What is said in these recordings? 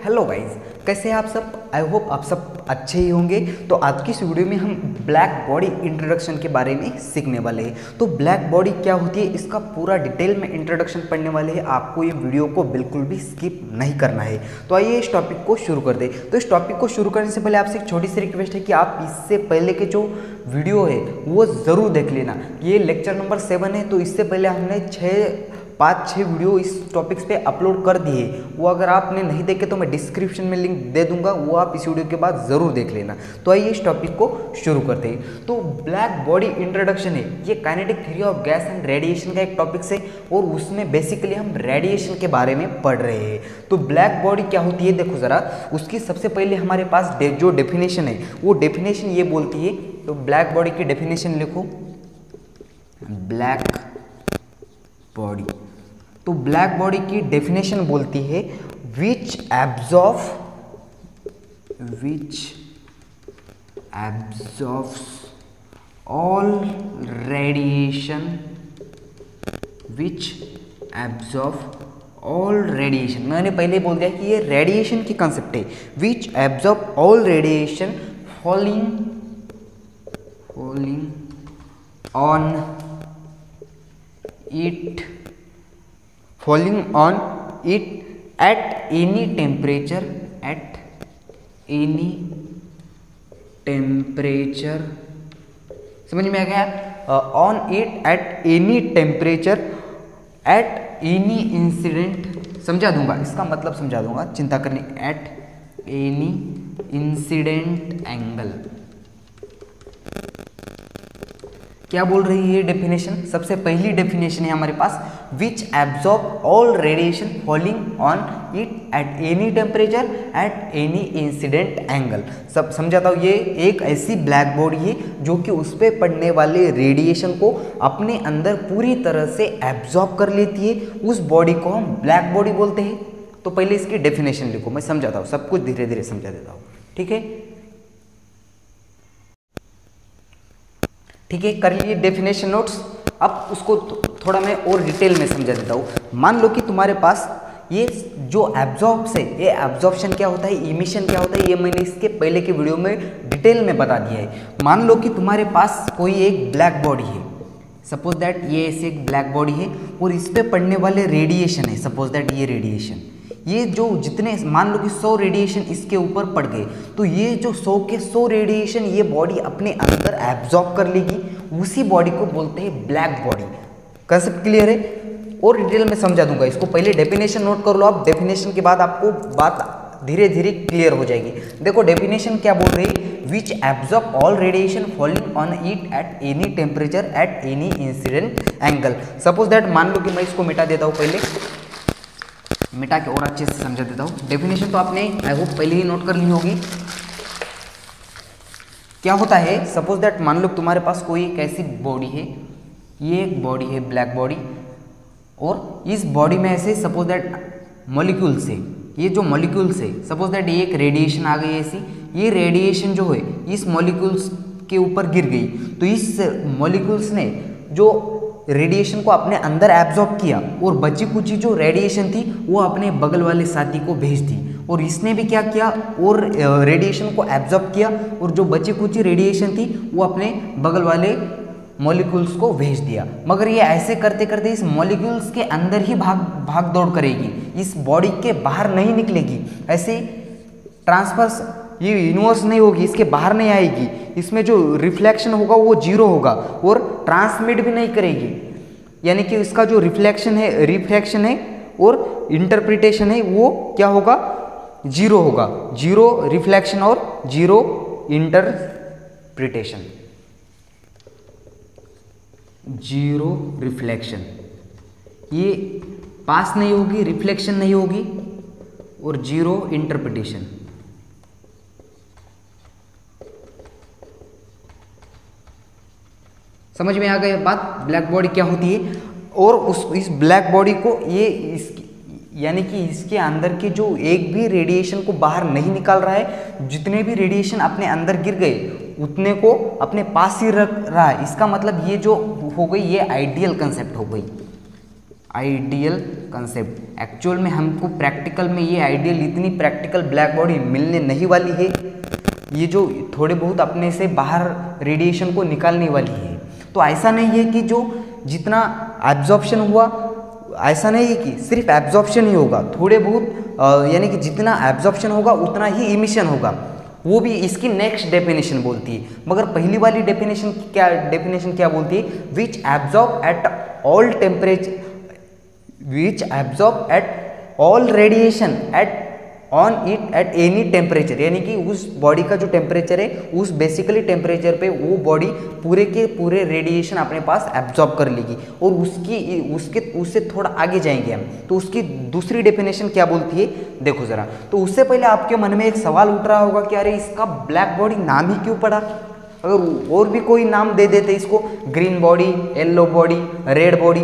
Hello guys, कैसे हैं आप सब। आई होप आप सब अच्छे ही होंगे। तो आज की इस वीडियो में हम ब्लैक बॉडी इंट्रोडक्शन के बारे में सीखने वाले हैं। तो ब्लैक बॉडी क्या होती है, इसका पूरा डिटेल में इंट्रोडक्शन पढ़ने वाले हैं। आपको ये वीडियो को बिल्कुल भी स्किप नहीं करना है। तो आइए इस टॉपिक को शुरू कर दें। तो इस टॉपिक को शुरू करने से पहले आपसे एक छोटी सी रिक्वेस्ट है कि आप इससे पहले के जो वीडियो है वो ज़रूर देख लेना। ये लेक्चर नंबर 7 है। तो इससे पहले हमने 5-6 वीडियो इस टॉपिक्स पे अपलोड कर दिए। वो अगर आपने नहीं देखे तो मैं डिस्क्रिप्शन में लिंक दे दूंगा, वो आप इस वीडियो के बाद ज़रूर देख लेना। तो आइए इस टॉपिक को शुरू करते हैं। तो ब्लैक बॉडी इंट्रोडक्शन है, ये kinetic theory of gas and radiation का एक टॉपिक्स है और उसमें बेसिकली हम रेडिएशन के बारे में पढ़ रहे हैं। तो ब्लैक बॉडी क्या होती है, देखो ज़रा। उसकी सबसे पहले हमारे पास जो डेफिनेशन है वो डेफिनेशन ये बोलती है। तो ब्लैक बॉडी की डेफिनेशन लिखो, ब्लैक बॉडी। तो ब्लैक बॉडी की डेफिनेशन बोलती है विच एब्जॉर्ब्स ऑल रेडिएशन, मैंने पहले बोल दिया कि ये रेडिएशन की कंसेप्ट है। Which absorb all radiation falling on it at any temperature, समझ में आ गया। On it at any temperature at any incident, समझा दूंगा, इसका मतलब समझा दूंगा, चिंता करने। एट एनी इंसिडेंट एंगल, क्या बोल रही है डेफिनेशन। सबसे पहली डेफिनेशन है हमारे पास, which absorb all radiation falling on it at any temperature at any incident angle. सब समझाता हूँ। ये एक ऐसी ब्लैक बॉडी है जो कि उस पर पड़ने वाले रेडिएशन को अपने अंदर पूरी तरह से एब्जॉर्ब कर लेती है। उस बॉडी को हम ब्लैक बॉडी बोलते हैं। तो पहले इसकी डेफिनेशन लिखो, मैं समझाता हूँ, सब कुछ धीरे धीरे समझा देता हूँ। ठीक है, कर लिए डेफिनेशन नोट्स। अब उसको थोड़ा मैं और डिटेल में समझा देता हूँ। मान लो कि तुम्हारे पास ये जो एब्जॉर्ब्स है, ये एब्जॉर्प्शन क्या होता है, इमिशन क्या होता है, ये मैंने इसके पहले के वीडियो में डिटेल में बता दिया है। मान लो कि तुम्हारे पास कोई एक ब्लैक बॉडी है, सपोज दैट ये ऐसे एक ब्लैक बॉडी है और इस पर पड़ने वाले रेडिएशन है, सपोज दैट ये रेडिएशन, ये जो जितने मान लो कि 100 रेडिएशन इसके ऊपर पड़ गए, तो ये जो 100 के 100 रेडिएशन ये बॉडी अपने अंदर एब्जॉर्ब कर लेगी। उसी बॉडी को बोलते हैं ब्लैक बॉडी। कंसेप्ट क्लियर है? और डिटेल में समझा दूंगा इसको। पहले डेफिनेशन नोट कर लो आप। डेफिनेशन के बाद आपको बात धीरे धीरे क्लियर हो जाएगी। देखो डेफिनेशन क्या बोल रही है, which absorb all radiation falling on it at any temperature at any incident angle. Suppose that मान लो कि मैं इसको मिटा देता हूँ, पहले मिटा के और अच्छे से समझा देता हूँ। डेफिनेशन तो आपने आई होप पहले ही नोट कर ली होगी। क्या होता है, सपोज दैट मान लो तुम्हारे पास कोई एक ऐसी बॉडी है, ये एक बॉडी है ब्लैक बॉडी, और इस बॉडी में ऐसे सपोज दैट मॉलिक्यूल्स है। ये जो मॉलिक्यूल्स है, सपोज दैट ये एक रेडिएशन आ गई ऐसी, ये रेडिएशन जो है इस मॉलिक्यूल्स के ऊपर गिर गई, तो इस मॉलिक्यूल्स ने जो रेडिएशन को अपने अंदर एब्जॉर्ब किया और बची कुची जो रेडिएशन थी वो अपने बगल वाले साथी को भेज दी, और इसने भी क्या किया, और रेडिएशन को एब्जॉर्ब किया, और जो बची कुची रेडिएशन थी वो अपने बगल वाले मॉलिक्यूल्स को भेज दिया। मगर ये ऐसे करते करते इस मॉलिक्यूल्स के अंदर ही भाग दौड़ करेगी, इस बॉडी के बाहर नहीं निकलेगी। ऐसे ट्रांसफर्स, ये यूनिवर्स नहीं होगी, इसके बाहर नहीं आएगी। इसमें जो रिफ्लेक्शन होगा वो 0 होगा और ट्रांसमिट भी नहीं करेगी। यानी कि इसका जो रिफ्लेक्शन है और इंटरप्रिटेशन है वो क्या होगा, 0 होगा। 0 रिफ्लेक्शन और 0 इंटरप्रिटेशन, 0 रिफ्लेक्शन, ये पास नहीं होगी, रिफ्लेक्शन नहीं होगी, और 0 इंटरप्रिटेशन। समझ में आ गई बात, ब्लैक बॉडी क्या होती है। और इस ब्लैक बॉडी को यानी कि इसके अंदर के जो एक भी रेडिएशन को बाहर नहीं निकाल रहा है, जितने भी रेडिएशन अपने अंदर गिर गए उतने को अपने पास ही रख रहा है। इसका मतलब ये जो हो गई, ये आइडियल कंसेप्ट हो गई। Ideal concept. एक्चुअल में हमको प्रैक्टिकल में ये आइडियल इतनी प्रैक्टिकल ब्लैक बॉडी मिलने नहीं वाली है, ये जो थोड़े बहुत अपने से बाहर रेडिएशन को निकालने वाली है। तो ऐसा नहीं है कि जो जितना एब्जॉर्प्शन हुआ, ऐसा नहीं है कि सिर्फ एब्जॉर्प्शन ही होगा, थोड़े बहुत यानी कि जितना एब्जॉर्प्शन होगा उतना ही इमिशन होगा, वो भी इसकी नेक्स्ट डेफिनेशन बोलती है। मगर पहली वाली डेफिनेशन क्या बोलती है? Which absorb at all temperature, which absorb at all radiation at on it at any temperature, यानी कि उस बॉडी का जो टेम्परेचर है उस बेसिकली टेम्परेचर पे वो बॉडी पूरे के पूरे रेडिएशन अपने पास एब्जॉर्ब कर लेगी। और उससे थोड़ा आगे जाएंगे हम, तो उसकी दूसरी डेफिनेशन क्या बोलती है देखो जरा। तो उससे पहले आपके मन में एक सवाल उठ रहा होगा कि अरे इसका ब्लैक बॉडी नाम ही क्यों पड़ा? अगर और भी कोई नाम दे देते इसको, green body, yellow body, red body,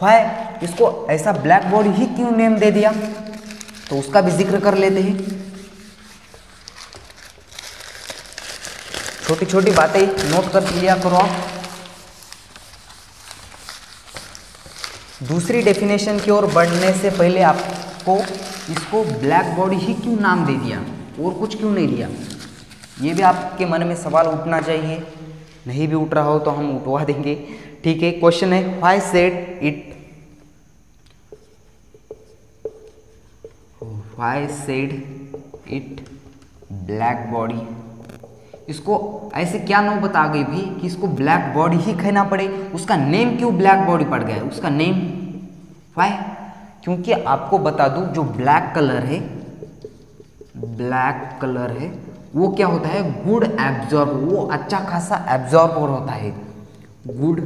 why इसको ऐसा ब्लैक बॉडी ही क्यों नेम दे दिया? तो उसका भी जिक्र कर लेते हैं। छोटी छोटी बातें नोट कर लिया करो आप। दूसरी डेफिनेशन की ओर बढ़ने से पहले आपको इसको ब्लैक बॉडी ही क्यों नाम दे दिया और कुछ क्यों नहीं दिया, ये भी आपके मन में सवाल उठना चाहिए। नहीं भी उठ रहा हो तो हम उठवा देंगे, ठीक है। क्वेश्चन है why said it, why said it black body. इसको ऐसे क्या नौबत आ गई भी कि इसको ब्लैक बॉडी ही कहना पड़े? उसका नेम क्यों ब्लैक बॉडी पड़ गया? उसका नेम व्हाई? क्योंकि आपको बता दूं जो ब्लैक कलर है, ब्लैक कलर है वो क्या होता है? गुड एब्जॉर्ब, वो अच्छा खासा एब्जॉर्बर होता है, गुड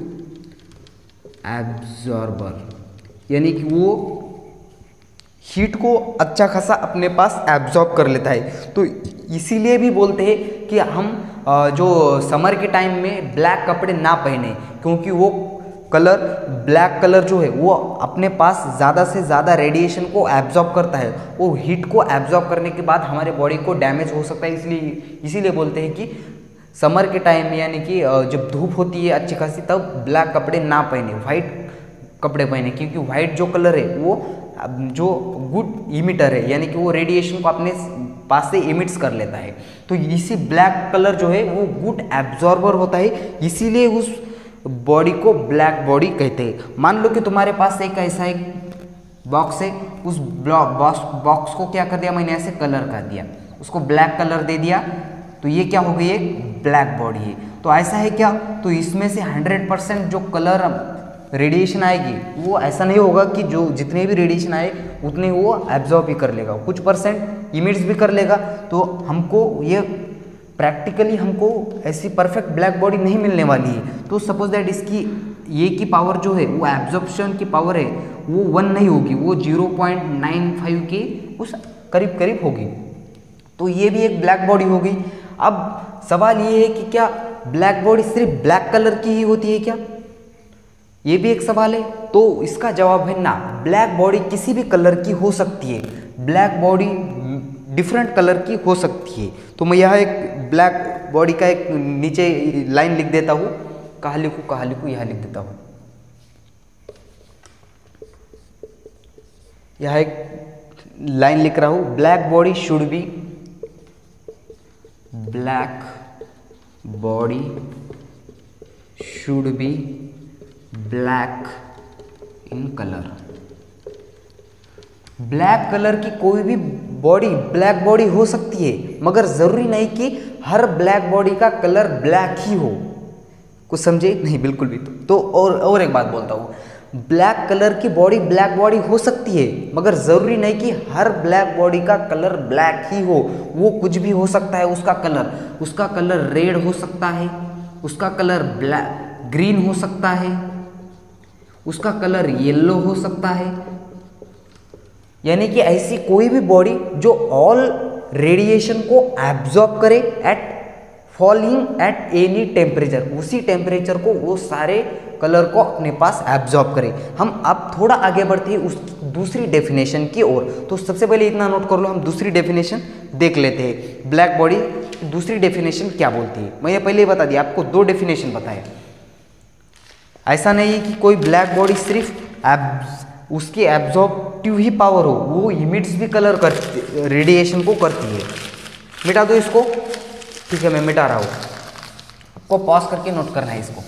एब्जॉर्बर, यानी कि वो हीट को अच्छा खासा अपने पास एब्जॉर्ब कर लेता है। तो इसीलिए भी बोलते हैं कि हम जो समर के टाइम में ब्लैक कपड़े ना पहने, क्योंकि वो कलर, ब्लैक कलर जो है वो अपने पास ज़्यादा से ज़्यादा रेडिएशन को एब्जॉर्ब करता है और हीट को एब्जॉर्ब करने के बाद हमारे बॉडी को डैमेज हो सकता है। इसीलिए बोलते हैं कि समर के टाइम में, यानी कि जब धूप होती है अच्छी खासी, तब ब्लैक कपड़े ना पहने, वाइट कपड़े पहने, क्योंकि वाइट जो कलर है वो जो गुड इमिटर है, यानी कि वो रेडिएशन को अपने पास से इमिट्स कर लेता है। तो इसी ब्लैक कलर जो है वो गुड एब्जॉर्बर होता है, इसीलिए उस बॉडी को ब्लैक बॉडी कहते हैं। मान लो कि तुम्हारे पास एक ऐसा एक बॉक्स है, उस बॉक्स को क्या कर दिया मैंने? ऐसे कलर कर दिया, उसको ब्लैक कलर दे दिया, तो ये क्या हो गई? एक ब्लैक बॉडी है। तो ऐसा है क्या? तो इसमें से 100% जो कलर रेडिएशन आएगी वो ऐसा नहीं होगा कि जो जितने भी रेडिएशन आए उतने वो एब्जॉर्ब ही कर लेगा, कुछ परसेंट इमिट्स भी कर लेगा। तो हमको ये प्रैक्टिकली हमको ऐसी परफेक्ट ब्लैक बॉडी नहीं मिलने वाली है। तो सपोज दैट इसकी ये की पावर जो है वो एब्जॉर्प्शन की पावर है वो 1 नहीं होगी, वो 0.95 के उस करीब करीब होगी। तो ये भी एक ब्लैक बॉडी होगी। अब सवाल ये है कि क्या ब्लैक बॉडी सिर्फ ब्लैक कलर की ही होती है क्या? ये भी एक सवाल है। तो इसका जवाब है ना, ब्लैक बॉडी किसी भी कलर की हो सकती है, ब्लैक बॉडी डिफरेंट कलर की हो सकती है। तो मैं यहाँ एक ब्लैक बॉडी का एक नीचे लाइन लिख देता हूँ, कहाँ लिखूँ यहाँ लिख देता हूँ। यहाँ एक लाइन लिख रहा हूँ, black body should be, black body should be black in colour. Black colour की कोई भी बॉडी ब्लैक बॉडी हो सकती है, मगर जरूरी नहीं कि हर ब्लैक बॉडी का कलर ब्लैक ही हो। कुछ समझे? नहीं, बिल्कुल भी। तो और एक बात बोलता हूँ, ब्लैक कलर की बॉडी ब्लैक बॉडी हो सकती है, मगर जरूरी नहीं कि हर ब्लैक बॉडी का कलर ब्लैक ही हो। वो कुछ भी हो सकता है, उसका कलर रेड हो सकता है, उसका कलर ब्लैक ग्रीन हो सकता है, उसका कलर येलो हो सकता है। यानी कि ऐसी कोई भी बॉडी जो ऑल रेडिएशन को एब्जॉर्ब करे at falling at any temperature, उसी टेम्परेचर को वो सारे कलर को अपने पास एब्जॉर्ब करे। हम अब थोड़ा आगे बढ़ते हैं उस दूसरी डेफिनेशन की ओर। तो सबसे पहले इतना नोट कर लो, हम दूसरी डेफिनेशन देख लेते हैं। ब्लैक बॉडी दूसरी डेफिनेशन क्या बोलती है? मैं ये पहले ही बता दिया आपको, 2 डेफिनेशन बताए। ऐसा नहीं है कि कोई ब्लैक बॉडी सिर्फ उसकी एब्जॉर्प्टिव ही पावर हो, वो इमिट्स भी कलर कर रेडिएशन को करती है। मिटा दो इसको। ठीक है, मैं मिटा रहा हूँ, आपको पॉज करके नोट करना है इसको।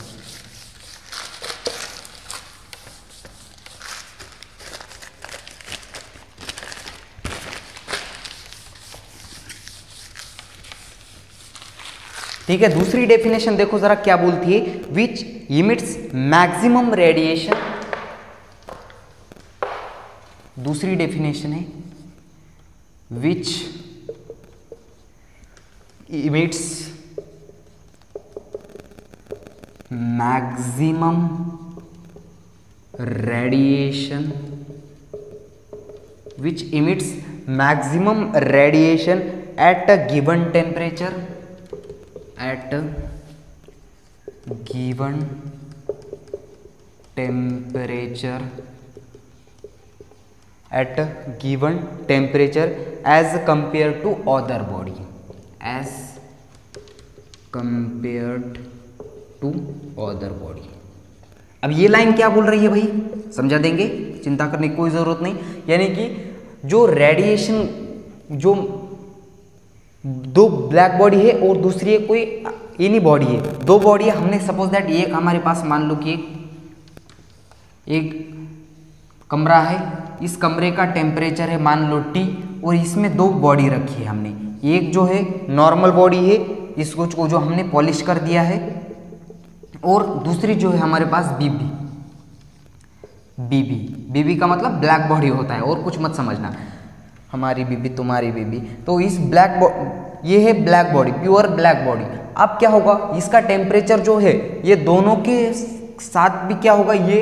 ठीक है, दूसरी डेफिनेशन देखो जरा क्या बोलती है, विच इमिट्स मैक्सिमम रेडिएशन। दूसरी डेफिनेशन है which emits maximum radiation, which emits maximum radiation at a given temperature, at given temperature, at given temperature as compared to other body, as compared to other body। अब ये line क्या बोल रही है भाई, समझा देंगे, चिंता करने की कोई जरूरत नहीं। यानी कि जो रेडिएशन, जो दो ब्लैक बॉडी है और दूसरी है कोई एनी बॉडी है, दो बॉडी है, हमने सपोज दैट एक हमारे पास मान लो कि एक कमरा है, इस कमरे का टेम्परेचर है मान लो T, और इसमें दो बॉडी रखी है हमने, एक जो है नॉर्मल बॉडी है, इसको जो हमने पॉलिश कर दिया है, और दूसरी जो है हमारे पास बीबी का मतलब ब्लैक बॉडी होता है, और कुछ मत समझना, हमारी बीबी तुम्हारी बीबी। तो इस ये है black body, pure black body. अब क्या होगा, इसका टेम्परेचर जो है ये दोनों के साथ भी क्या होगा, ये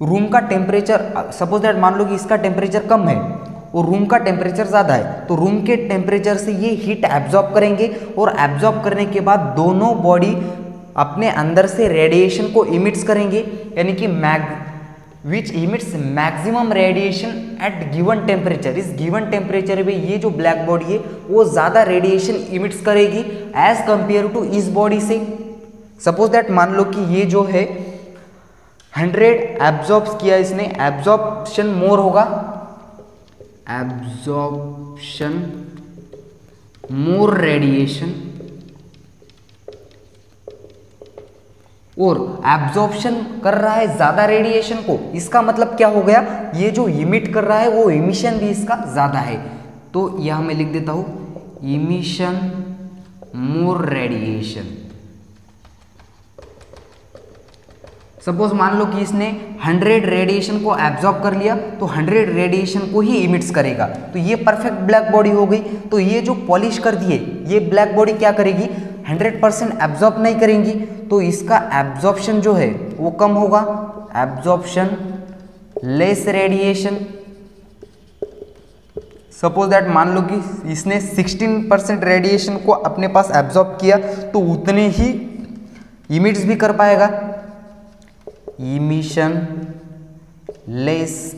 रूम का टेम्परेचर, सपोज दैट मान लो कि इसका टेम्परेचर कम है और रूम का टेम्परेचर ज़्यादा है, तो रूम के टेम्परेचर से ये हीट एब्जॉर्ब करेंगे, और एब्जॉर्ब करने के बाद दोनों बॉडी अपने अंदर से रेडिएशन को इमिट्स करेंगे, यानी कि which emits maximum radiation at given temperature. इस गिवन टेम्परेचर पे ये जो ब्लैक बॉडी है वो ज़्यादा रेडिएशन इमिट्स करेगी एज कंपेयर टू इस बॉडी से। सपोज दैट मान लो कि ये जो है 100 एब्जॉर्ब किया इसने, एब्जॉर्प्शन मोर होगा, एब्जॉर्प्शन मोर रेडिएशन, और एब्जॉर्प्शन कर रहा है ज्यादा रेडिएशन को। इसका मतलब क्या हो गया, ये जो इमिट कर रहा है वो इमिशन भी इसका ज्यादा है। तो यहां मैं लिख देता हूं इमिशन मोर रेडिएशन। सपोज मान लो कि इसने 100 रेडिएशन को एब्जॉर्ब कर लिया, तो 100 रेडिएशन को ही इमिट्स करेगा, तो ये परफेक्ट ब्लैक बॉडी हो गई। तो ये जो पॉलिश कर दिए ये ब्लैक बॉडी क्या करेगी, 100% एब्जॉर्ब नहीं करेंगी, तो इसका एब्जॉर्प्शन जो है वो कम होगा, absorption less radiation. Suppose that मान लो कि इसने 16% रेडिएशन को अपने पास एब्जॉर्ब किया, तो उतने ही इमिट्स भी कर पाएगा, इमिशन लेस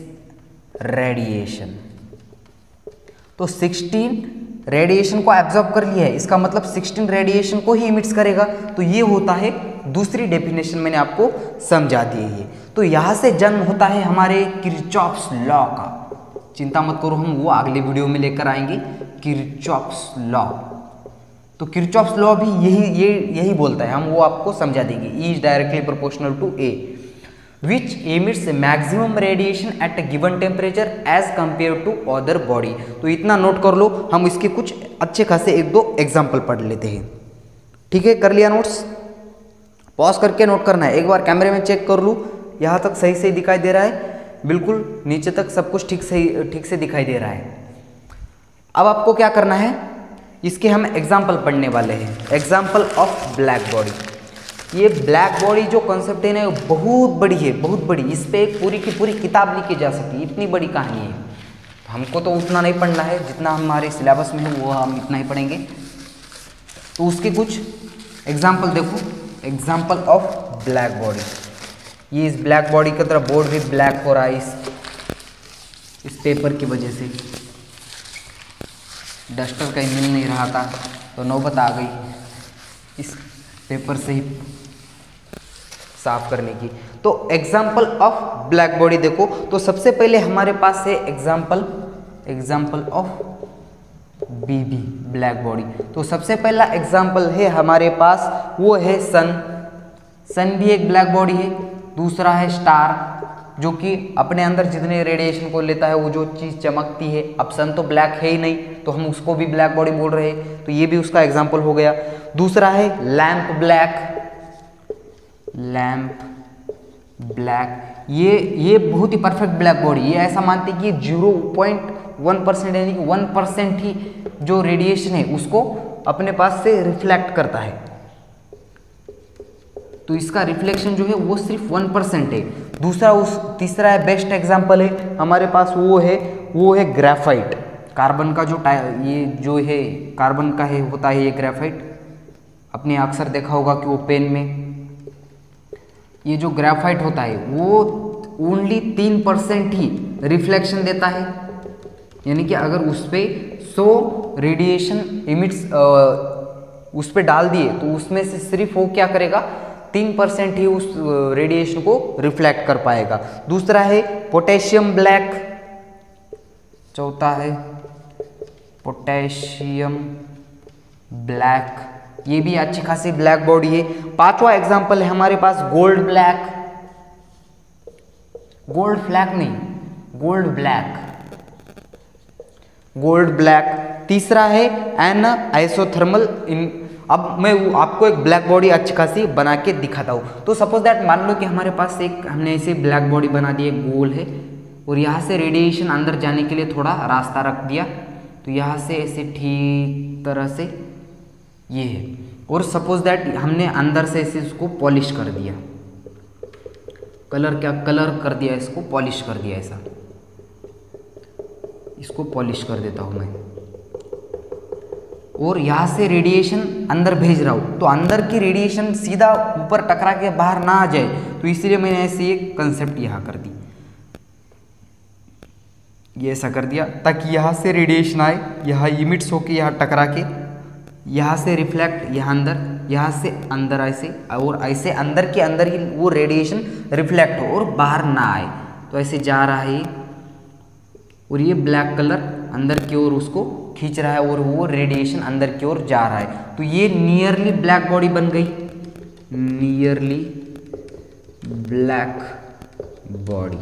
रेडिएशन। तो 16 रेडिएशन को एब्जॉर्ब कर लिया है, इसका मतलब 16 रेडिएशन को ही इमिट्स करेगा। तो ये होता है दूसरी डेफिनेशन, मैंने आपको समझा दी है। तो यहां से जन्म होता है हमारे किरचॉफ्स लॉ का। चिंता मत करो, हम वो अगले वीडियो में लेकर आएंगे, किरचॉफ्स लॉ। तो किरचॉफ्स लॉ भी यही बोलता है, हम वो आपको समझा देंगे। E is directly proportional to A, which emits maximum radiation at a given temperature as compared to other body. तो इतना नोट कर लो, हम इसके कुछ अच्छे खासे 1-2 एग्जाम्पल पढ़ लेते हैं। ठीक है, कर लिया नोट्स? पॉज करके नोट करना है, एक बार कैमरे में चेक कर लूँ, यहाँ तक सही से दिखाई दे रहा है, बिल्कुल नीचे तक सब कुछ ठीक से दिखाई दे रहा है। अब आपको क्या करना है, इसके हम एग्जाम्पल पढ़ने वाले हैं। Example of black body. ये ब्लैक बॉडी जो कॉन्सेप्ट है ना, बहुत बड़ी है, बहुत बड़ी। इस पे एक पूरी की पूरी किताब लिखी जा सकती है, इतनी बड़ी कहानी है। हमको तो उतना नहीं पढ़ना है जितना हमारे सिलेबस में है, वो हम इतना ही पढ़ेंगे। तो उसके कुछ एग्जाम्पल देखो, एग्जाम्पल ऑफ ब्लैक बॉडी। ये इस ब्लैक बॉडी की तरह बोर्ड भी ब्लैक हो रहा है इस पेपर की वजह से। डस्टर कहीं मिल नहीं रहा था, तो नौबत आ गई, इस पेपर से ही साफ करने की। तो एग्जाम्पल ऑफ ब्लैक बॉडी देखो, तो सबसे पहले हमारे पास है example of BB black body. तो सबसे पहला एग्जाम्पल है हमारे पास, वो है सन भी एक ब्लैक बॉडी है। दूसरा है स्टार, जो कि अपने अंदर जितने रेडिएशन को लेता है वो जो चीज़ चमकती है। अब सन तो ब्लैक है ही नहीं, तो हम उसको भी ब्लैक बॉडी बोल रहे हैं, तो ये भी उसका एग्जाम्पल हो गया। दूसरा है लैम्प ब्लैक, ये बहुत ही परफेक्ट ब्लैक बॉडी। ये ऐसा मानते हैं कि 0.1% यानी कि 1% ही जो रेडिएशन है उसको अपने पास से रिफ्लेक्ट करता है। तो इसका रिफ्लेक्शन जो है वो सिर्फ 1% है। तीसरा है बेस्ट एग्जांपल है हमारे पास, वो है ग्रेफाइट। कार्बन का ये जो है कार्बन का है होता है ये ग्रेफाइट। आपने अक्सर देखा होगा कि वो पेन में ये जो ग्रेफाइट होता है वो ओनली 3% ही रिफ्लेक्शन देता है। यानी कि अगर उस पर 100 रेडिएशन इमिट्स उस पर डाल दिए तो उसमें से सिर्फ वो क्या करेगा, 3% ही उस रेडिएशन को रिफ्लेक्ट कर पाएगा। दूसरा है पोटेशियम ब्लैक, चौथा है पोटेशियम ब्लैक, ये भी अच्छी खासी ब्लैक बॉडी है। पांचवा एग्जांपल है हमारे पास गोल्ड ब्लैक। तीसरा है एन आइसोथर्मल। अब मैं आपको एक ब्लैक बॉडी अच्छी खासी बना के दिखाता हूँ। तो सपोज दैट मान लो कि हमारे पास हमने ऐसे ब्लैक बॉडी बना दी, एक गोल है और यहाँ से रेडिएशन अंदर जाने के लिए थोड़ा रास्ता रख दिया। तो यहाँ से ऐसे ठीक तरह से ये है, और सपोज दैट हमने अंदर से ऐसे इसको पॉलिश कर दिया, कलर कर दिया, इसको पॉलिश कर दिया। ऐसा इसको पॉलिश कर देता हूँ मैं, और यहाँ से रेडिएशन अंदर भेज रहा हूँ तो अंदर की रेडिएशन सीधा ऊपर टकरा के बाहर ना आ जाए, तो इसलिए मैंने ऐसे एक कंसेप्ट यहाँ कर दी, ये ऐसा कर दिया ताकि यहाँ से रेडिएशन आए, यहाँ इमिट्स होके यहाँ टकरा के यहाँ से रिफ्लेक्ट यहाँ से अंदर ऐसे, और ऐसे अंदर के अंदर ही वो रेडिएशन रिफ्लेक्ट हो और बाहर ना आए। तो ऐसे जा रहा है और ये ब्लैक कलर अंदर की ओर उसको खींच रहा है और वो रेडिएशन अंदर की ओर जा रहा है। तो ये नियरली ब्लैक बॉडी बन गई, नियरली ब्लैक बॉडी।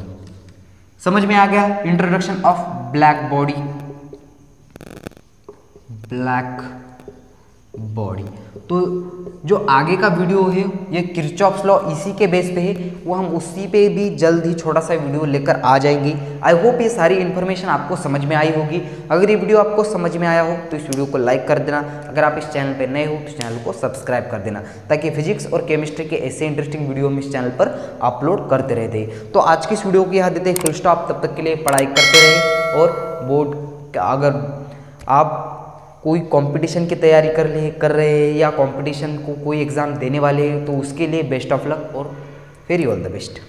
समझ में आ गया इंट्रोडक्शन ऑफ ब्लैक बॉडी। तो जो आगे का वीडियो है ये किरचॉफ्स लॉ इसी के बेस पे है, वो हम उसी पे भी जल्द ही छोटा सा वीडियो लेकर आ जाएंगे। आई होप ये सारी इन्फॉर्मेशन आपको समझ में आई होगी। अगर ये वीडियो आपको समझ में आया हो तो इस वीडियो को लाइक कर देना। अगर आप इस चैनल पे नए हो तो चैनल को सब्सक्राइब कर देना, ताकि फिजिक्स और केमिस्ट्री के ऐसे इंटरेस्टिंग वीडियो हम इस चैनल पर अपलोड करते रहते। तो आज की इस वीडियो को यहाँ देते हैं फुल स्टॉप। तब तक के लिए पढ़ाई करते रहे, और बोर्ड अगर आप कोई कंपटीशन की तैयारी कर रहे हैं या कंपटीशन को कोई एग्ज़ाम देने वाले हैं तो उसके लिए बेस्ट ऑफ लक और वेरी ऑल द बेस्ट।